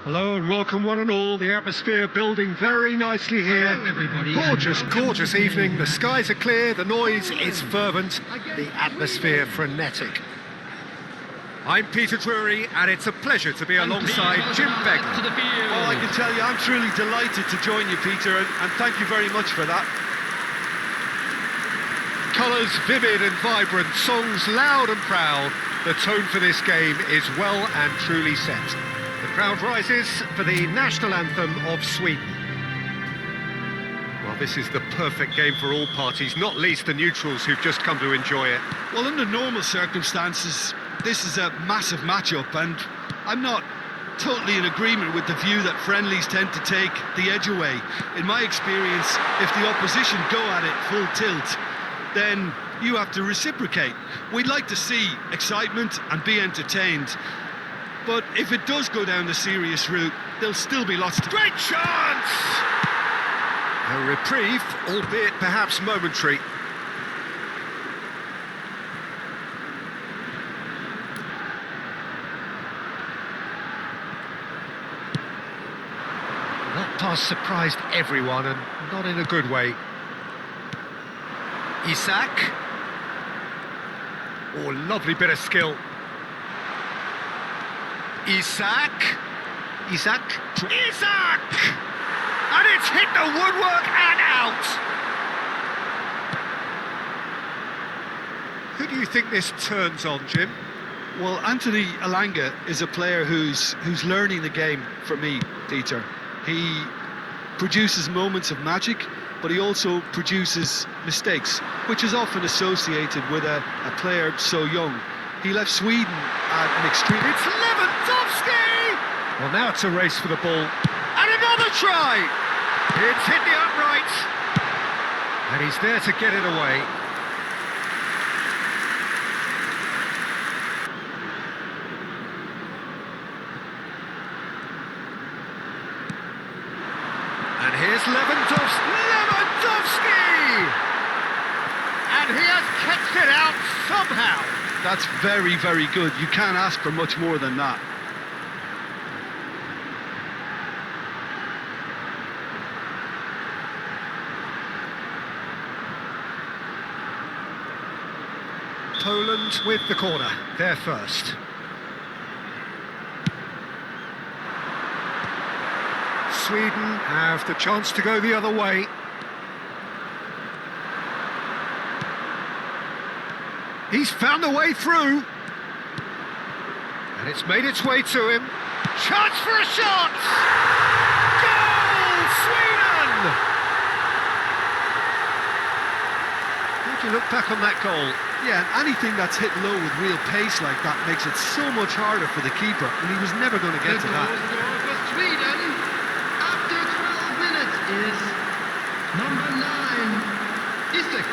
Hello and welcome one and all. The atmosphere building very nicely here. Hello, everybody. Gorgeous, gorgeous evening. The skies are clear, the noise is fervent, the atmosphere frenetic. I'm Peter Drury and it's a pleasure to be alongside Jim Begley. Well, I can tell you I'm truly delighted to join you, Peter, and thank you very much for that. Colours vivid and vibrant, songs loud and proud. The tone for this game is well and truly set. The crowd rises for the national anthem of Sweden. Well, this is the perfect game for all parties, not least the neutrals who've just come to enjoy it. Well, under normal circumstances, this is a massive matchup, and I'm not totally in agreement with the view that friendlies tend to take the edge away. In my experience, if the opposition go at it full tilt, then you have to reciprocate. We'd like to see excitement and be entertained. But if it does go down the serious route, there'll still be lots to... Great chance! A reprieve, albeit perhaps momentary. That pass surprised everyone, and not in a good way. Isak. Oh, lovely bit of skill. Isak! And it's hit the woodwork and out! Who do you think this turns on, Jim? Well, Anthony Elanga is a player who's learning the game for me, Peter. He produces moments of magic, but he also produces mistakes, which is often associated with a player so young. He left Sweden at an extreme... It's Lewandowski! Well, now it's a race for the ball. And another try! It's hit the upright. And he's there to get it away. And here's Lewandowski! And he has kept it out somehow. That's very, very good. You can't ask for much more than that. Poland with the corner, they're first. Sweden have the chance to go the other way. He's found a way through. And it's made its way to him. Chance for a shot! Goal, Sweden! How do you look back on that goal? Yeah, and anything that's hit low with real pace like that makes it so much harder for the keeper, and he was never going to get to that. For Sweden, after 12 minutes, is number 9, Isak.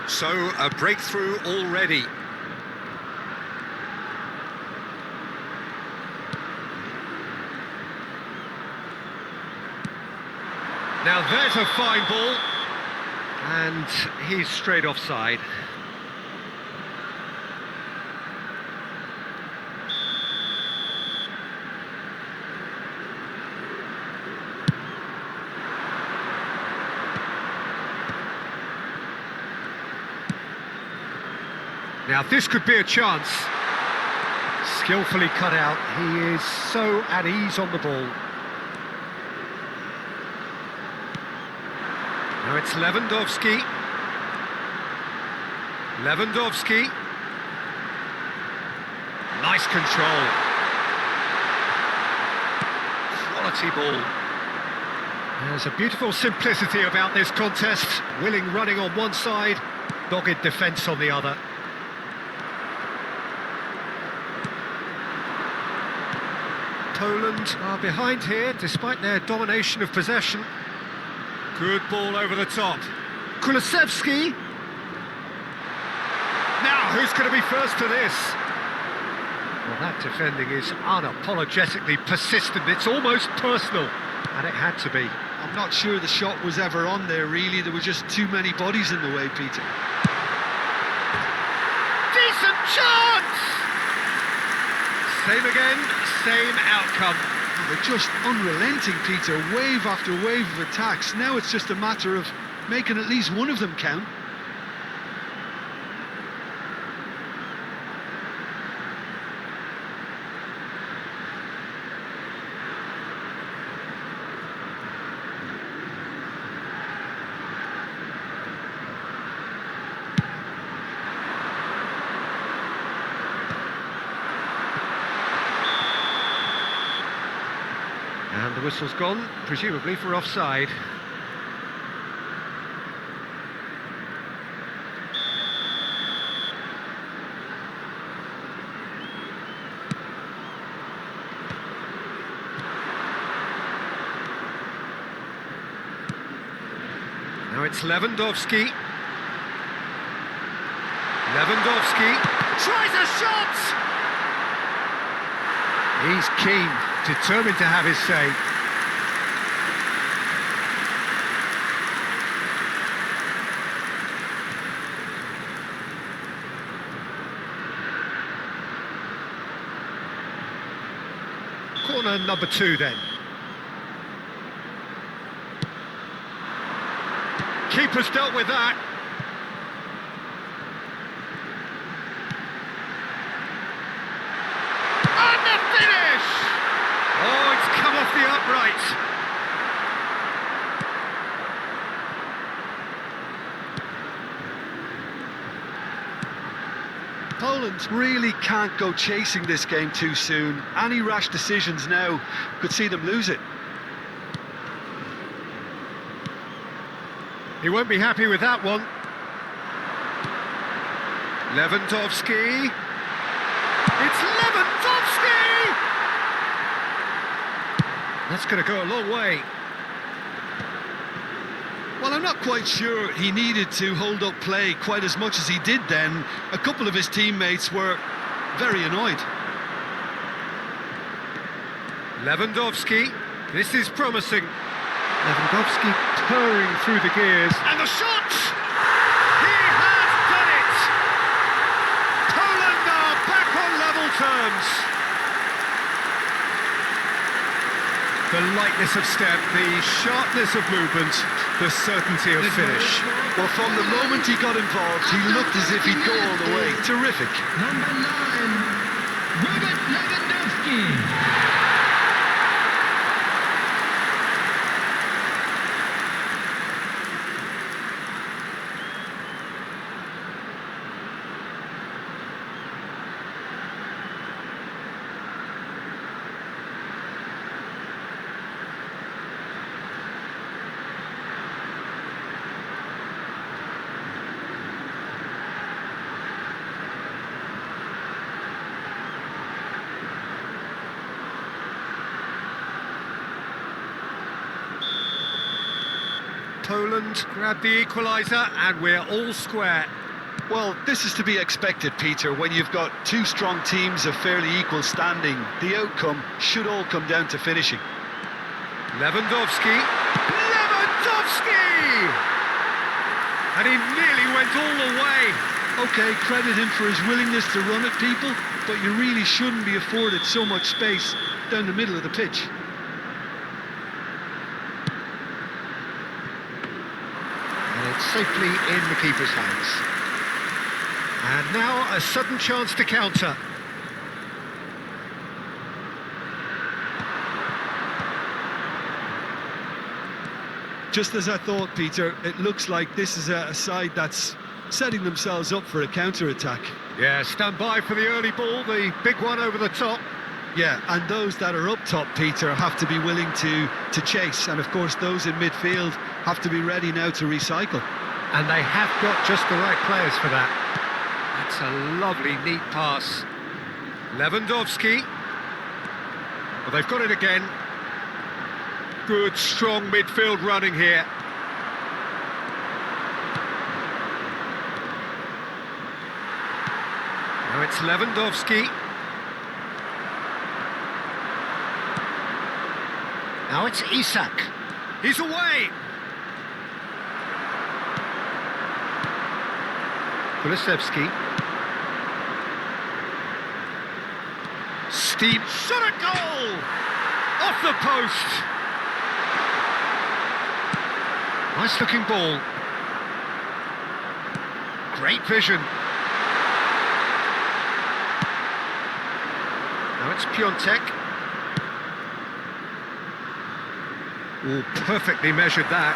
So, a breakthrough already. Now there's a fine ball. And he's straight offside. Now this could be a chance. Skillfully cut out. He is so at ease on the ball. Now it's Lewandowski. Nice control. Quality ball. There's a beautiful simplicity about this contest. Willing running on one side, dogged defence on the other. Poland are behind here, despite their domination of possession. Good ball over the top. Kulusevski. Now, who's going to be first to this? Well, that defending is unapologetically persistent. It's almost personal, and it had to be. I'm not sure the shot was ever on there, really. There were just too many bodies in the way, Peter. Decent chance! Same again, same outcome. They're just unrelenting, Peter. Wave after wave of attacks. Now it's just a matter of making at least one of them count. And the whistle's gone, presumably for offside. Now it's Lewandowski. Lewandowski tries a shot! He's keen, determined to have his say. Corner number 2 then. Keeper's dealt with that. And the finish! Oh, it's come off the upright. Poland really can't go chasing this game too soon. Any rash decisions now could see them lose it. He won't be happy with that one. Lewandowski. It's Lewandowski! That's going to go a long way. Well, I'm not quite sure he needed to hold up play quite as much as he did then. A couple of his teammates were very annoyed. Lewandowski. This is promising. Lewandowski purring through the gears. And the shot! He has done it! Poland are back on level terms. The lightness of step, the sharpness of movement, the certainty of finish. Well, from the moment he got involved, he looked as if he'd go all the way. Terrific. Number 9, Robert Lewandowski. Poland grab the equaliser and we're all square. Well, this is to be expected, Peter, when you've got two strong teams of fairly equal standing. The outcome should all come down to finishing. Lewandowski. Lewandowski! And he nearly went all the way. OK, credit him for his willingness to run at people, but you really shouldn't be afforded so much space down the middle of the pitch. And it's safely in the keeper's hands. And now a sudden chance to counter. Just as I thought, Peter, it looks like this is a side that's setting themselves up for a counter-attack. Yeah, stand by for the early ball, the big one over the top. Yeah, and those that are up top, Peter, have to be willing to chase. And, of course, those in midfield have to be ready now to recycle. And they have got just the right players for that. That's a lovely, neat pass. Lewandowski. Well, they've got it again. Good, strong midfield running here. Now it's Lewandowski. Now it's Isak. He's away. Kulusevski. Steep shot at goal! Off the post! Nice looking ball. Great vision. Now it's Piontek. Oh, perfectly measured that.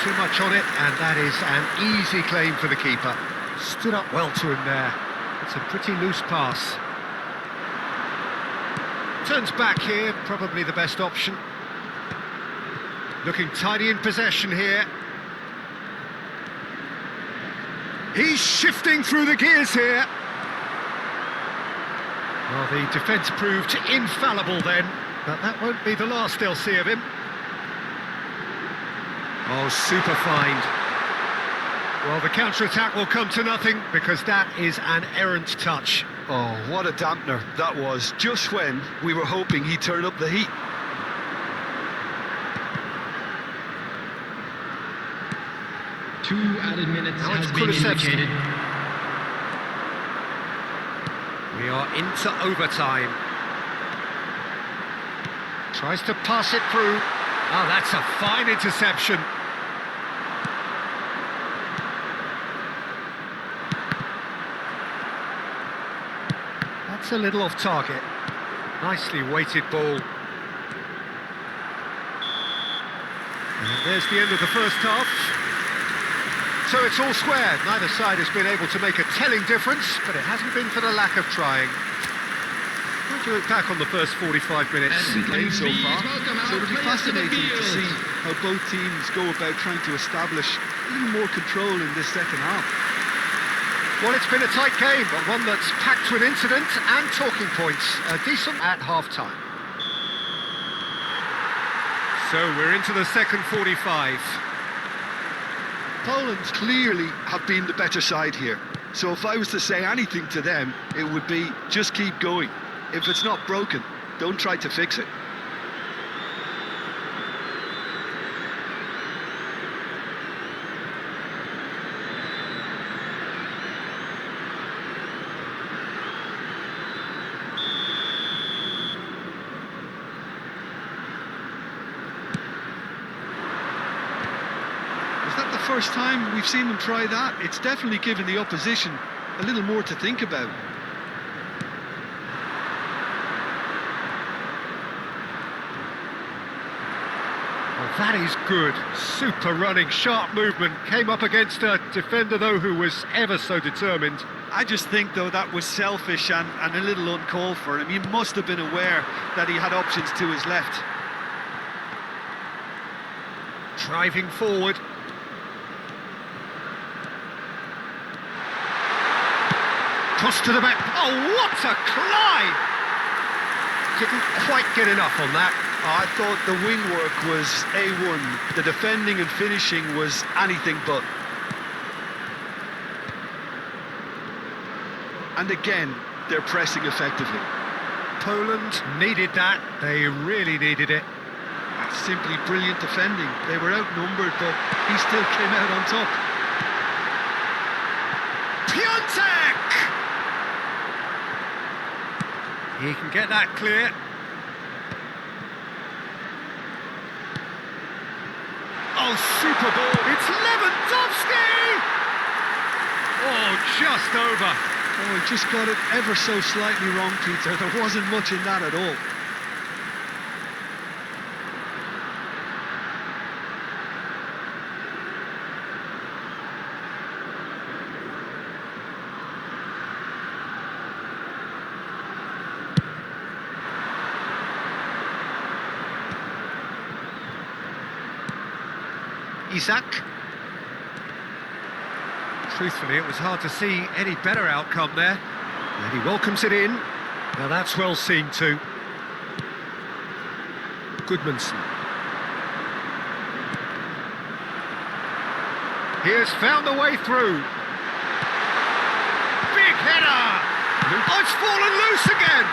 Too much on it, and that is an easy claim for the keeper. Stood up well to him there. It's a pretty loose pass. Turns back here, probably the best option. Looking tidy in possession here. He's shifting through the gears here. Well, the defence proved infallible then, but that won't be the last they'll see of him. Oh, super find. Well, the counter-attack will come to nothing because that is an errant touch. Oh, what a dampener that was, just when we were hoping he'd turn up the heat. Two added minutes Now has it's been Kulusevski. indicated. We are into overtime. Tries to pass it through. Oh, that's a fine interception. That's a little off target. Nicely weighted ball. And there's the end of the first half. So it's all square. Neither side has been able to make a telling difference, but it hasn't been for the lack of trying. What do you look back on the first 45 minutes? And Game so far. welcome So our it'll be players to the fascinating to field. see how both teams go about trying to establish a little more control in this second half. Well, it's been a tight game, but one that's packed with incident and talking points. Decent at half-time. So we're into the second 45. Poland clearly have been the better side here. So if I was to say anything to them, it would be just keep going. If it's not broken, don't try to fix it. Is that the first time we've seen them try that? It's definitely given the opposition a little more to think about. Well, that is good. Super running, sharp movement. Came up against a defender, though, who was ever so determined. I just think, though, that was selfish and a little uncalled for him. He must have been aware that he had options to his left. Driving forward. Cross to the back. Oh, what a climb! Didn't quite get enough on that. I thought the wing work was A1. The defending and finishing was anything but. And again, they're pressing effectively. Poland needed that. They really needed it. That's simply brilliant defending. They were outnumbered, but he still came out on top. Piontek! He can get that clear. Oh, super ball. It's Lewandowski! Oh, just over. Oh, he just got it ever so slightly wrong, Peter. There wasn't much in that at all. Isak. Truthfully, it was hard to see any better outcome there. And he welcomes it in. Now that's well seen too. Goodmanson. He has found a way through. Big header! Oh, it's fallen loose again!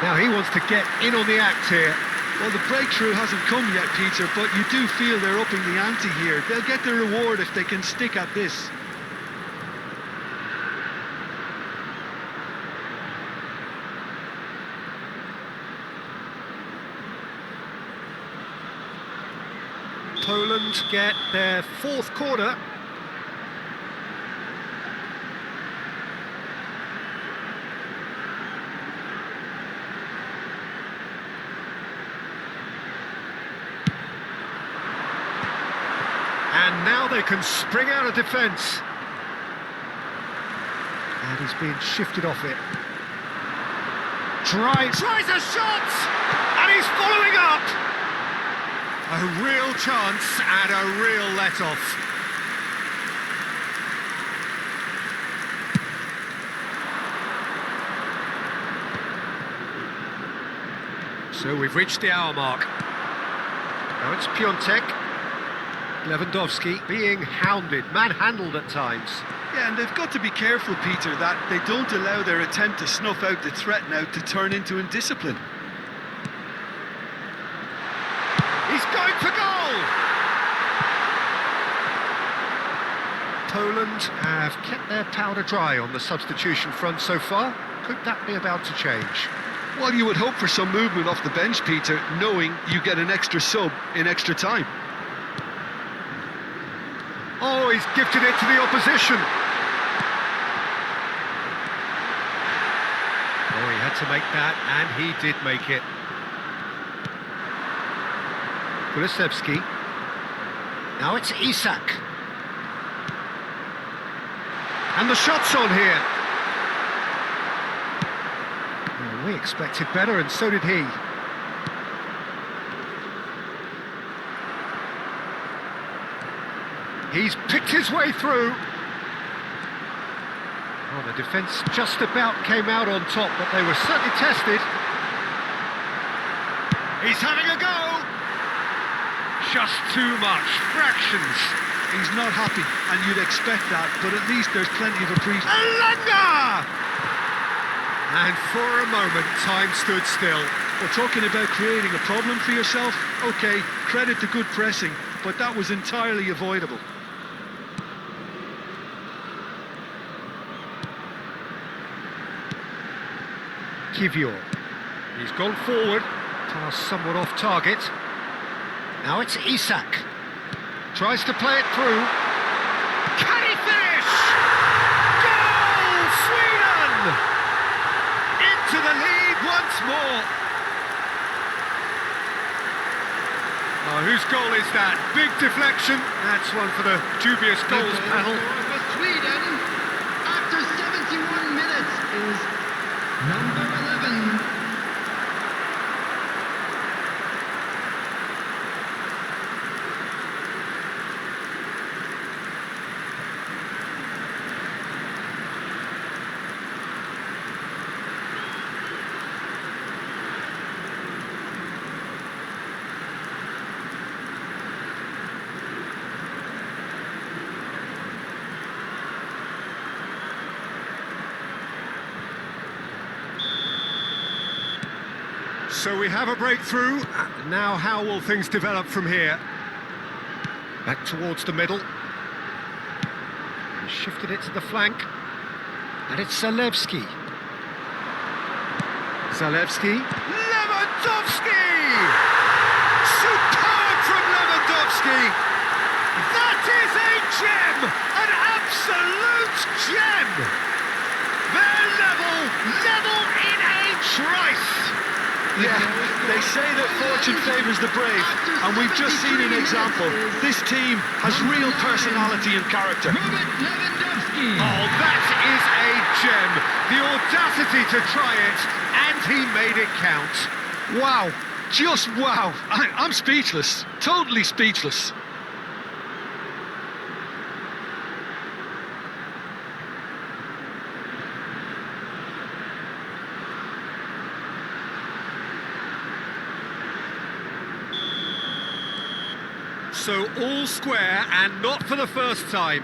Now he wants to get in on the act here. Well, the breakthrough hasn't come yet, Peter, but you do feel they're upping the ante here. They'll get their reward if they can stick at this. Poland get their fourth corner. And now they can spring out of defence. And he's being shifted off it. Tries a shot! And he's following up! A real chance and a real let-off. So we've reached the hour mark. Now it's Piontek. Lewandowski being hounded, manhandled at times. Yeah, and they've got to be careful, Peter, that they don't allow their attempt to snuff out the threat now to turn into indiscipline. He's going for goal! Poland have kept their powder dry on the substitution front so far. Could that be about to change? Well, you would hope for some movement off the bench, Peter, knowing you get an extra sub in extra time. Oh, he's gifted it to the opposition. Oh, he had to make that, and he did make it. Kulusevski. Now it's Isak. And the shot's on here. Well, we expected better, and so did he. He's picked his way through. Oh, the defence just about came out on top, but they were certainly tested. He's having a go! Just too much, fractions. He's not happy, and you'd expect that, but at least there's plenty of appreciation. Elanga! And for a moment, time stood still. We're talking about creating a problem for yourself? OK, credit to good pressing, but that was entirely avoidable. Kivior. He's gone forward, pass somewhat off target. Now it's Isak. Tries to play it through. Can he finish? Goal, Sweden! Into the lead once more. Oh, whose goal is that? Big deflection. That's one for the dubious goals panel. For Sweden, after 71 minutes, is number 11. So we have a breakthrough. Now how will things develop from here? Back towards the middle. He shifted it to the flank. And it's Zalewski. Zalewski. Lewandowski! Superb from Lewandowski! That is a gem! An absolute gem! They're level in a trice! Yeah, they say that fortune favours the brave, and we've just seen an example. This team has real personality and character. Robert Lewandowski. Oh, that is a gem. The audacity to try it, and he made it count. Wow, just wow. I'm speechless, totally speechless. So all square and not for the first time.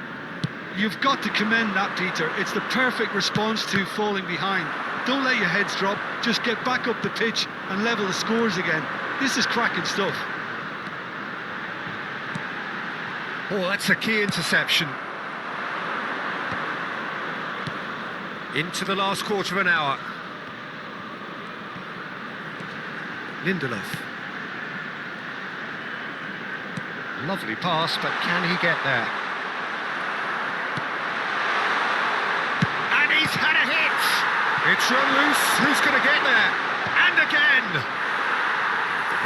You've got to commend that, Peter. It's the perfect response to falling behind. Don't let your heads drop, just get back up the pitch and level the scores again. This is cracking stuff. Oh, that's a key interception. Into the last quarter of an hour. Lindelof. Lovely pass, but can he get there? And he's had a hit! It's run loose, who's going to get there? And again!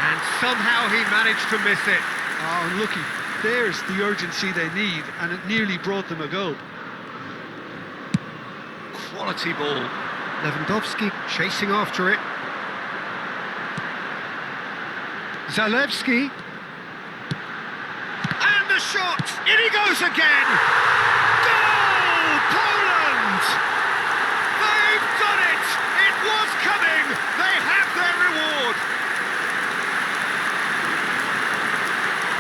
And somehow he managed to miss it. Oh, unlucky. There's the urgency they need, and it nearly brought them a goal. Quality ball. Lewandowski chasing after it. Zalewski. And the shot! In he goes again! Goal! Poland! They've done it! It was coming! They have their reward!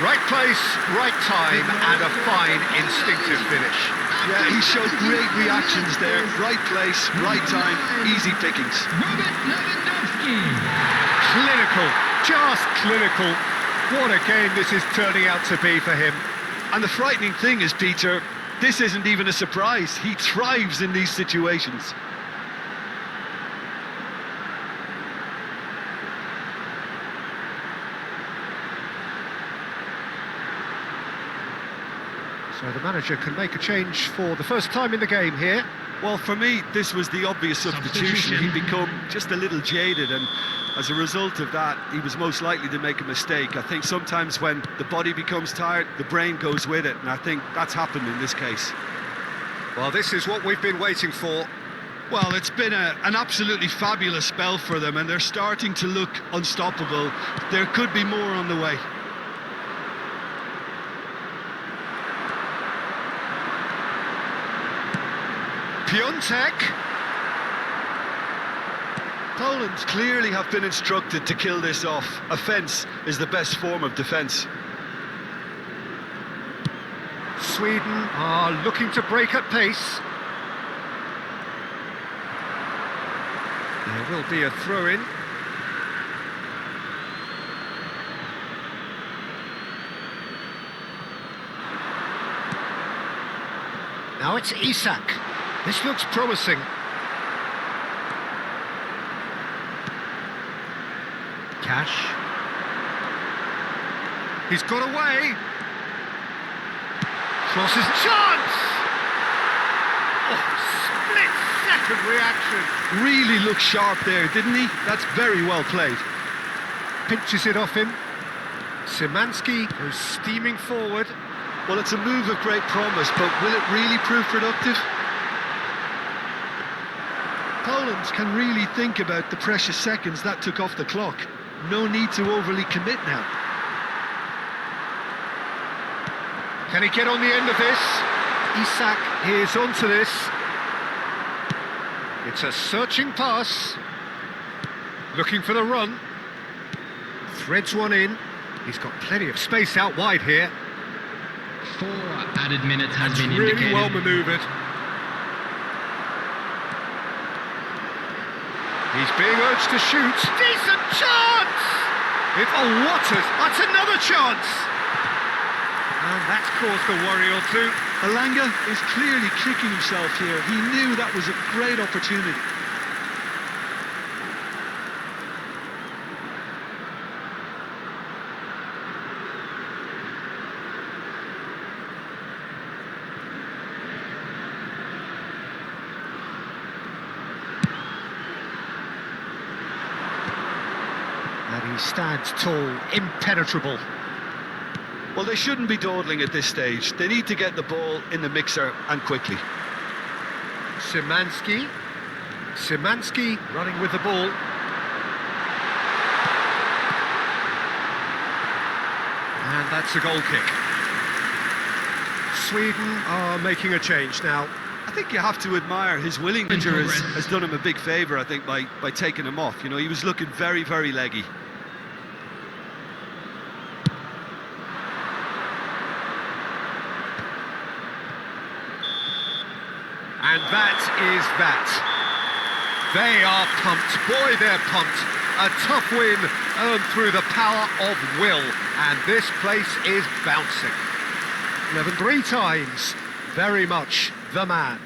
Right place, right time, and a fine instinctive finish. Yeah, he showed great reactions there. Right place, right time, easy pickings. Robert Lewandowski. Clinical, just clinical. What a game this is turning out to be for him. And the frightening thing is, Peter, this isn't even a surprise. He thrives in these situations. So the manager can make a change for the first time in the game here. Well, for me, this was the obvious substitution. He'd become just a little jaded, and as a result of that, he was most likely to make a mistake. I think sometimes when the body becomes tired, the brain goes with it, and I think that's happened in this case. Well, this is what we've been waiting for. Well, it's been an absolutely fabulous spell for them, and they're starting to look unstoppable. There could be more on the way. Piontek. Poland clearly have been instructed to kill this off. Offence is the best form of defence. Sweden are looking to break at pace. There will be a throw-in. Now it's Isak. This looks promising. Cash. He's got away. Crosses. Chance! Oh, split-second reaction. Really looked sharp there, didn't he? That's very well played. Pinches it off him. Szymanski goes steaming forward. Well, it's a move of great promise, but will it really prove productive? Poland can really think about the precious seconds that took off the clock. No need to overly commit now. Can he get on the end of this? Isak is onto this. It's a searching pass. Looking for the run. Threads one in. He's got plenty of space out wide here. 4 added minutes has been Really indicated. well manoeuvred. He's being urged to shoot. Decent chance! That's another chance! And that's caused a worry or two. Elanga is clearly kicking himself here. He knew that was a great opportunity. And he stands tall, impenetrable. Well, they shouldn't be dawdling at this stage. They need to get the ball in the mixer and quickly. Szymanski running with the ball. And that's a goal kick. Sweden are making a change now. I think you have to admire his willingness. Has done him a big favour, I think, by taking him off. You know, he was looking very, very leggy. And that is that. They are pumped. Boy, they're pumped. A tough win earned through the power of will. And this place is bouncing. 11 3 times. Very much the man.